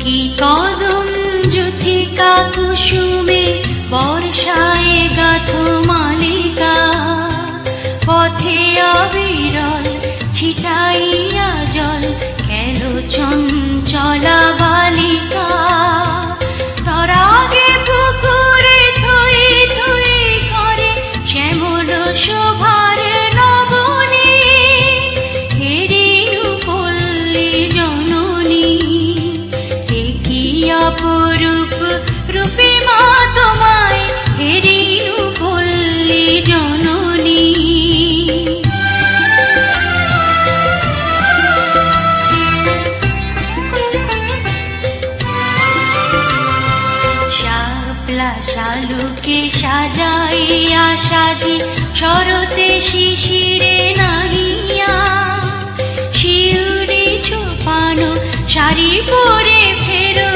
কি কদম যুথিকা কুসুমে বর্ষায় গাথো মালিকা, পথে অবিরল ছিটাইয়া জল কেন চঞ্চলা বালিকা। তরাগে পুকুরে থই থই করে শ্যামল শোভার নবনী, হেরিনু পল্লী জননী। এ কি অপরূপ রূপে মা তোমায়, হেরিনু পল্লী জননী। শাপলা শালুকে সাজাইয়া সাজি শরতে শিশিরে নাহিয়া, শিউরে ছোপানো শাড়ি পরে ফেরো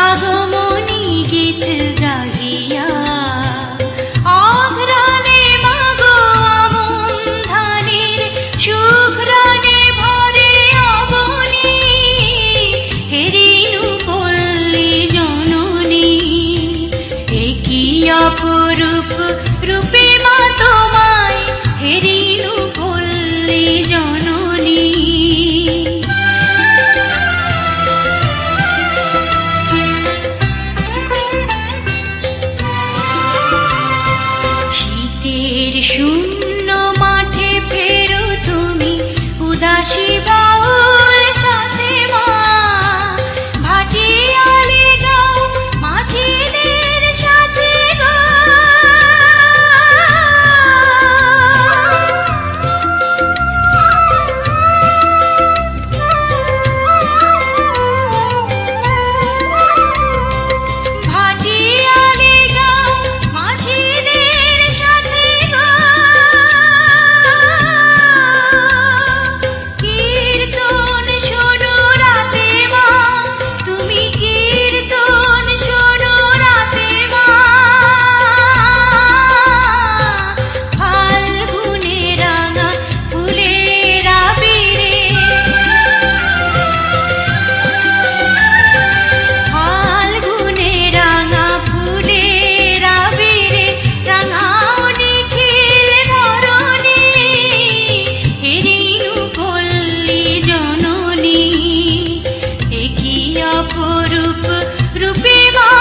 আগমনী গীত গাহিয়া। অঘ্রাণে মাগো আমন ধানের সুঘ্রাণে ভরে অবনী, হেরিনু পল্লী জননী। এ কি অপরূপ রূপে মা তোমায়, হেরিনু পল্লী জননী। শীতের শূন্য মাঠে ফেরো তুমি উদাসী বাউল সাথে মা, ভাটিয়ালি গাও মাঝিদের সাথে গো। ভাটিয়ালি গাও মাঝিদের সাথে গো। কীর্তন শোনো রাতে মা, তুমি কীর্তন শোনো রাতে মা। ফাল্গুনে রাঙা ফুলের আবিরে, ফাল্গুনে রাঙা ফুলের আবিরে রাঙাও নিখিল ধরণী, হেরিনু পল্লী জননী। এ কি অপরূপ রূপে মা